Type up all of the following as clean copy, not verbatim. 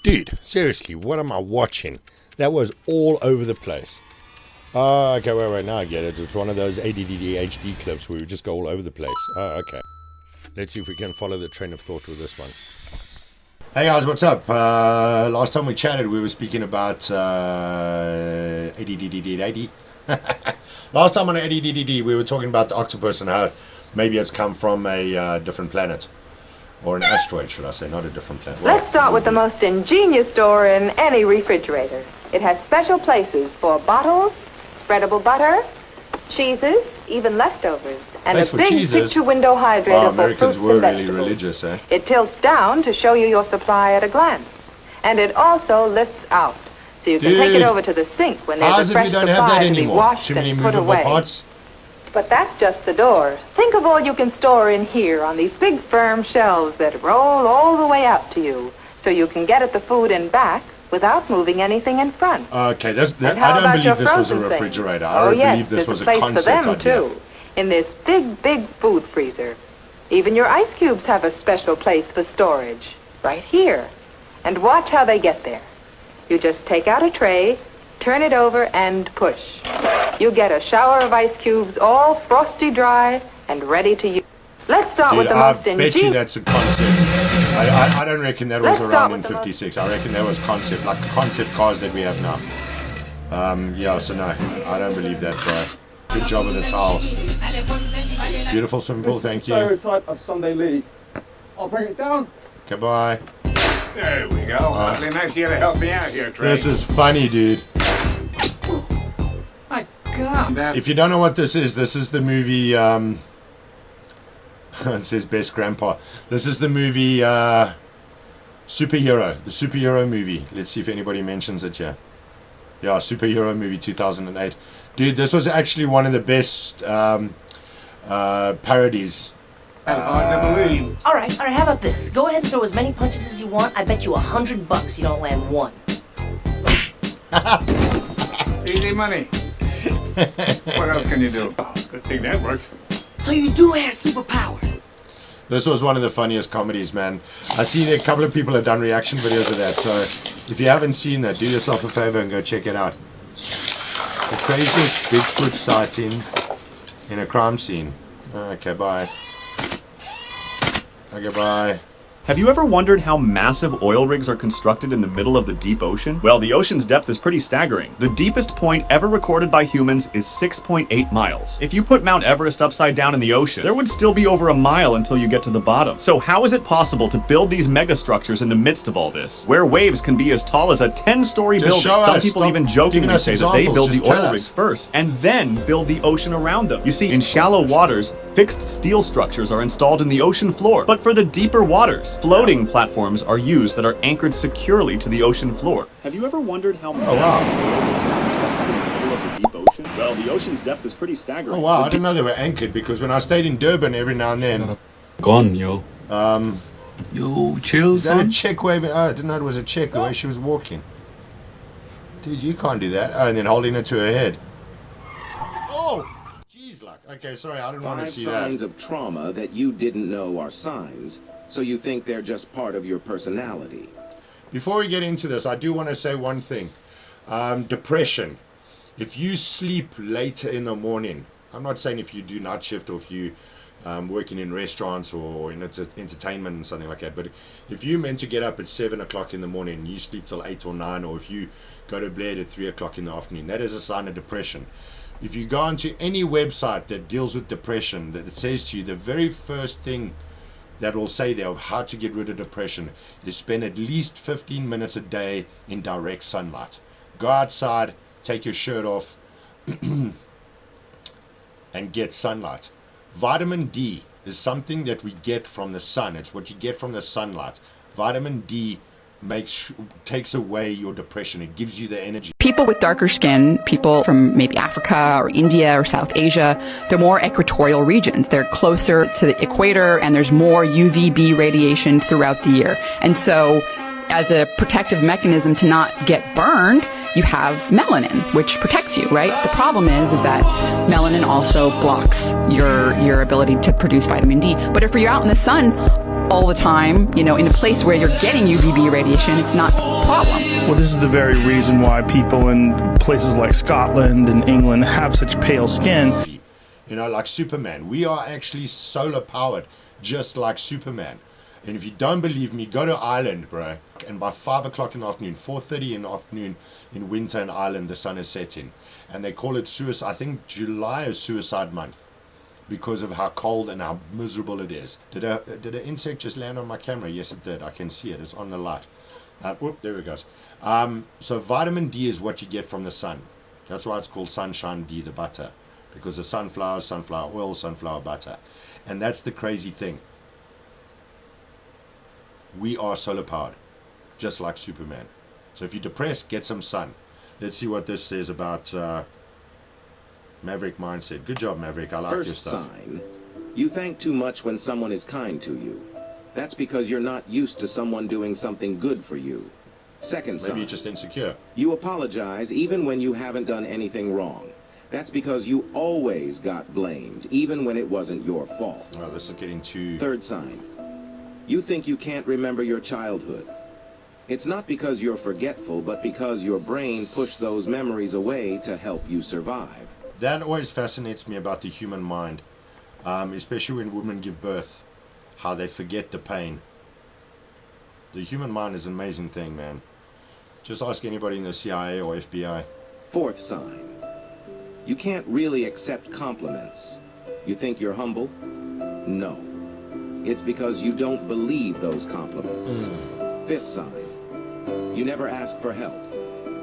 Dude, seriously, what am I watching? That was all over the place. Oh, okay, wait, now I get it. It's one of those ADDHD clips where we just go all over the place. Oh, okay. Let's see if we can follow the train of thought with this one. Hey guys, what's up? Last time we chatted, we were speaking about ADDHD. Last time on ADDHD, we were talking about the octopus and how maybe it's come from a different planet. Or an asteroid, should I say, not a different planet. Well, let's start with the most ingenious door in any refrigerator. It has special places for bottles, spreadable butter, cheeses, even leftovers, and a big picture-window hydrator wow, for Americans fruits were and really vegetables. religious, eh? It tilts down to show you your supply at a glance. And it also lifts out, so you can take it over to the sink when there's a fresh supply to be washed and put away. Parts? But that's just the door. Think of all you can store in here on these big firm shelves that roll all the way out to you, so you can get at the food and back without moving anything in front. Okay, I don't believe this was a refrigerator. I believe this was a concept idea. Too, in this big food freezer. Even your ice cubes have a special place for storage, right here. And watch how they get there. You just take out a tray, turn it over, and push. You get a shower of ice cubes, all frosty dry and ready to use. Let's start with the most ingenious. I bet you that's a concept. I don't reckon that was around in 56. I reckon that was concept, like the concept cars that we have now. Yeah, so no, I don't believe that. Good job with the towels. Beautiful swimming pool, thank you. Stereotype of Sunday league. I'll bring it down. Goodbye. There we go. Awfully nice of you to help me out here, Trey. This is funny, dude. My God. If you don't know what this is the movie, it says Best Grandpa. This is the movie, Superhero. The superhero movie. Let's see if anybody mentions it here. Yeah, superhero movie 2008. Dude, this was actually one of the best parodies. Hard to believe. All right, how about this? Go ahead and throw as many punches as you want. I bet you $100 you don't land one. Easy money. What else can you do? Oh, good thing that worked. So you do have superpowers. This was one of the funniest comedies, man. I see that a couple of people have done reaction videos of that, so if you haven't seen that, do yourself a favor and go check it out. The craziest Bigfoot sighting in a crime scene. Okay, bye. Okay, bye. Have you ever wondered how massive oil rigs are constructed in the middle of the deep ocean? Well, the ocean's depth is pretty staggering. The deepest point ever recorded by humans is 6.8 miles. If you put Mount Everest upside down in the ocean, there would still be over a mile until you get to the bottom. So how is it possible to build these megastructures in the midst of all this, where waves can be as tall as a 10-story building? Some people even jokingly say that they build the oil rigs first and then build the ocean around them. You see, in shallow waters, fixed steel structures are installed in the ocean floor. But for the deeper waters, floating platforms are used that are anchored securely to the ocean floor. Have you ever wondered how massive oil rigs are constructed in the middle of the deep ocean? Well, the ocean's depth is pretty staggering. Oh wow, I didn't know they were anchored, because when I stayed in Durban every now and then... Gone, yo. Yo, chill, is that a chick waving? Oh, I didn't know it was a chick, the way she was walking. Dude, you can't do that. Oh, and then holding it to her head. Oh! Jeez, like, okay, sorry, I didn't want to see that. 5 signs of trauma that you didn't know are signs, so you think they're just part of your personality. Before we get into this, I do want to say one thing. Depression. If you sleep later in the morning, I'm not saying if you do night shift or if you working in restaurants or in entertainment and something like that, but if you're meant to get up at 7 o'clock in the morning and you sleep till 8 or 9, or if you go to bed at 3 o'clock in the afternoon, that is a sign of depression. If you go onto any website that deals with depression, that it says to you, the very first thing that will say there of how to get rid of depression is spend at least 15 minutes a day in direct sunlight. Go outside, take your shirt off, and get sunlight. Vitamin D is something that we get from the sun. It's what you get from the sunlight. Vitamin D takes away your depression. It gives you the energy. People with darker skin, people from maybe Africa or India or South Asia, they're more equatorial regions. They're closer to the equator and there's more UVB radiation throughout the year. And so as a protective mechanism to not get burned, you have melanin, which protects you, right? The problem is that melanin also blocks your ability to produce vitamin D. But if you're out in the sun all the time, in a place where you're getting UVB radiation, it's not a problem. Well, this is the very reason why people in places like Scotland and England have such pale skin. Like Superman. We are actually solar powered, just like Superman. And if you don't believe me, go to Ireland, bro. And by 5 o'clock in the afternoon, 4:30 in the afternoon in winter in Ireland, the sun is setting. And they call it suicide. I think July is suicide month because of how cold and how miserable it is. Did an insect just land on my camera? Yes, it did. I can see it. It's on the light. There it goes. So vitamin D is what you get from the sun. That's why it's called sunshine D, the butter. Because the sunflower oil, sunflower butter. And that's the crazy thing. We are solar powered, just like Superman. So if you're depressed, get some sun. Let's see what this says about Maverick Mindset. Good job, Maverick. I like your stuff. First sign, you thank too much when someone is kind to you. That's because you're not used to someone doing something good for you. Second sign, maybe you're just insecure. You apologize even when you haven't done anything wrong. That's because you always got blamed, even when it wasn't your fault. Well, this is getting too... Third sign, you think you can't remember your childhood. It's not because you're forgetful, but because your brain pushed those memories away to help you survive. That always fascinates me about the human mind, especially when women give birth, how they forget the pain. The human mind is an amazing thing, man. Just ask anybody in the CIA or FBI. Fourth sign, you can't really accept compliments. You think you're humble? No. It's because you don't believe those compliments. Fifth sign, you never ask for help,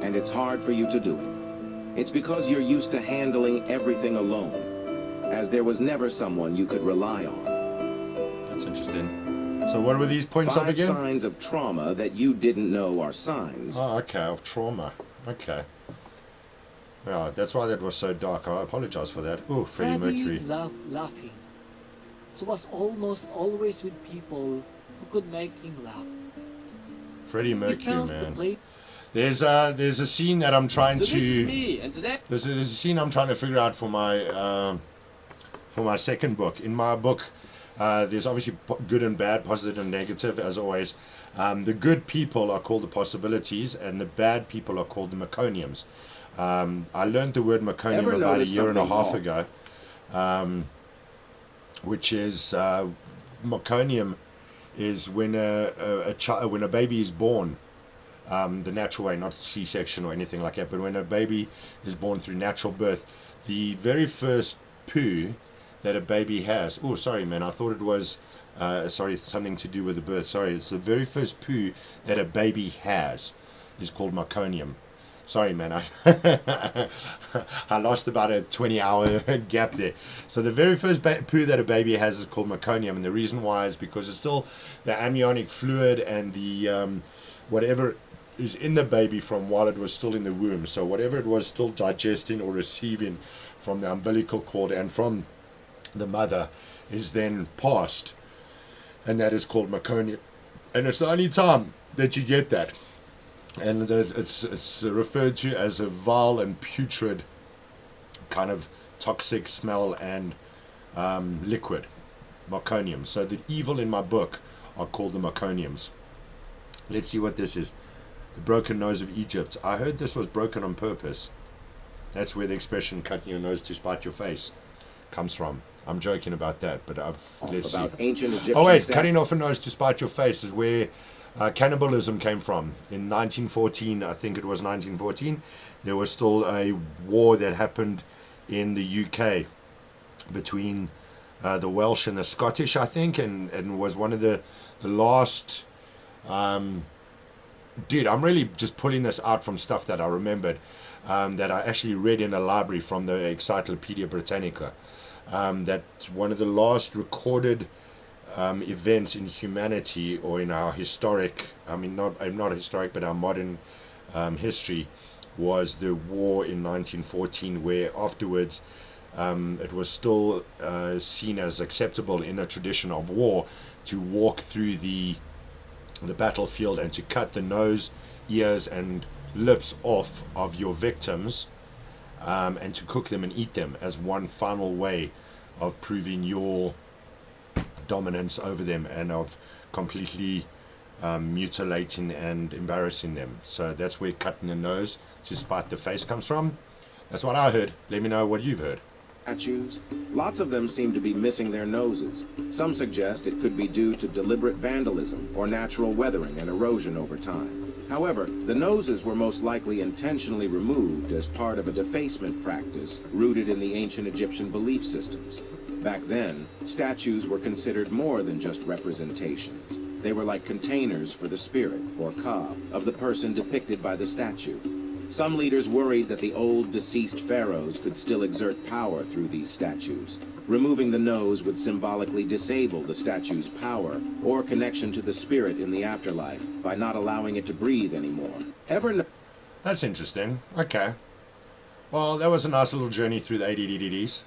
and it's hard for you to do it. It's because you're used to handling everything alone, as there was never someone you could rely on. That's interesting. So what were these points of again? 5 signs of trauma that you didn't know are signs. Oh, okay, of trauma. Okay. Yeah, that's why that was so dark. I apologize for that. Oh, Freddie Mercury. Loved laughing. So was almost always with people who could make him laugh. Freddie Mercury, man. There's a scene that I'm trying there's a scene I'm trying to figure out for my second book. In my book, there's obviously good and bad, positive and negative, as always. The good people are called the possibilities, and the bad people are called the meconiums. I learned the word meconium about a year and a half ago, which is meconium is when when a baby is born, the natural way, not C-section or anything like that, but when a baby is born through natural birth, the very first poo that a baby has, oh sorry man, I thought it was something to do with the birth, sorry, it's the very first poo that a baby has is called meconium. Sorry, man, I lost about a 20-hour gap there. So the very first poo that a baby has is called meconium, and the reason why is because it's still the amniotic fluid and the whatever is in the baby from while it was still in the womb. So whatever it was still digesting or receiving from the umbilical cord and from the mother is then passed, and that is called meconium. And it's the only time that you get that. And it's referred to as a vile and putrid kind of toxic smell and liquid, meconium. So the evil in my book are called the meconiums. Let's see what this is. The broken nose of Egypt. I heard this was broken on purpose. That's where the expression cutting your nose to spite your face comes from. I'm joking about that, but let's see. Ancient Egyptian cutting off a nose to spite your face is where cannibalism came from. In 1914, I think it was 1914, there was still a war that happened in the UK between the Welsh and the Scottish, I think, and was one of the last... dude, I'm really just pulling this out from stuff that I remembered, that I actually read in a library from the Encyclopedia Britannica. That one of the last recorded events in humanity, or in our historic, not historic, but our modern history, was the war in 1914, where afterwards it was still seen as acceptable in a tradition of war to walk through the battlefield and to cut the nose, ears and lips off of your victims, and to cook them and eat them as one final way of proving your dominance over them and of completely mutilating and embarrassing them. So that's where cutting the nose to spite the face comes from. That's what I heard. Let me know what you've heard. Statues, lots of them seem to be missing their noses. Some suggest it could be due to deliberate vandalism or natural weathering and erosion over time. However, the noses were most likely intentionally removed as part of a defacement practice rooted in the ancient Egyptian belief systems. Back then, statues were considered more than just representations. They were like containers for the spirit, or ka, of the person depicted by the statue. Some leaders worried that the old deceased pharaohs could still exert power through these statues. Removing the nose would symbolically disable the statue's power or connection to the spirit in the afterlife by not allowing it to breathe anymore. That's interesting. Okay. Well, that was a nice little journey through the ADDHDs.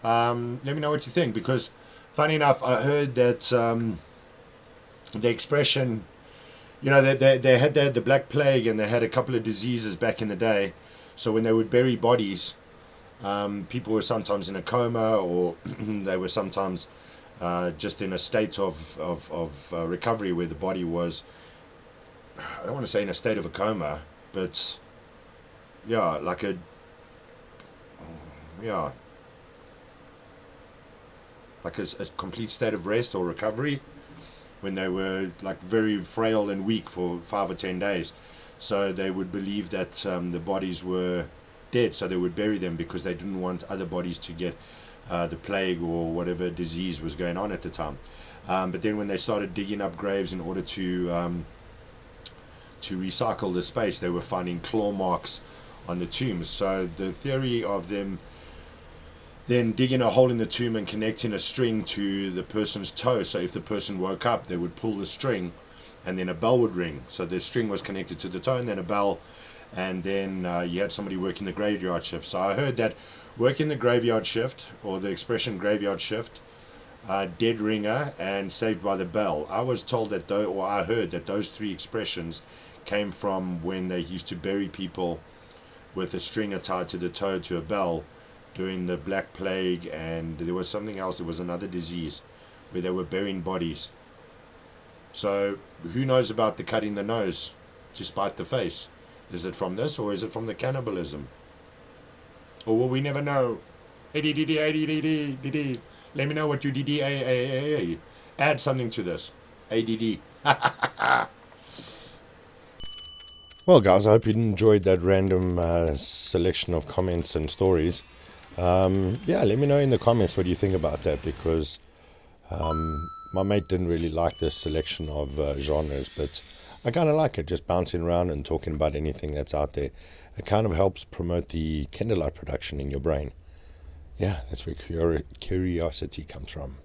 Let me know what you think, because funny enough, I heard that the expression, you know, they had the Black Plague, and they had a couple of diseases back in the day. So when they would bury bodies, people were sometimes in a coma, or they were sometimes just in a state of recovery where the body was, I don't want to say in a state of a coma, but yeah, like a, yeah, like a complete state of rest or recovery, when they were like very frail and weak for 5 or 10 days. So they would believe that the bodies were dead, so they would bury them because they didn't want other bodies to get the plague or whatever disease was going on at the time. But then when they started digging up graves in order to recycle the space, they were finding claw marks on the tombs. So the theory of them then digging a hole in the tomb and connecting a string to the person's toe, so if the person woke up, they would pull the string and then a bell would ring. So the string was connected to the toe and then a bell, and then you had somebody working the graveyard shift. So I heard that working the graveyard shift, or the expression graveyard shift, dead ringer, and saved by the bell. I was told that, I heard that those three expressions came from when they used to bury people with a string tied to the toe to a bell during the Black Plague, and there was something else, there was another disease where they were burying bodies. So who knows about the cutting the nose to spite the face? Is it from this, or is it from the cannibalism? Or will we never know? Let me know what you did. Add something to this. ADD. Well, guys, I hope you enjoyed that random selection of comments and stories. Yeah, let me know in the comments what you think about that, because my mate didn't really like this selection of genres, but I kind of like it, just bouncing around and talking about anything that's out there. It kind of helps promote the Candlelight production in your brain. Yeah, that's where curiosity comes from.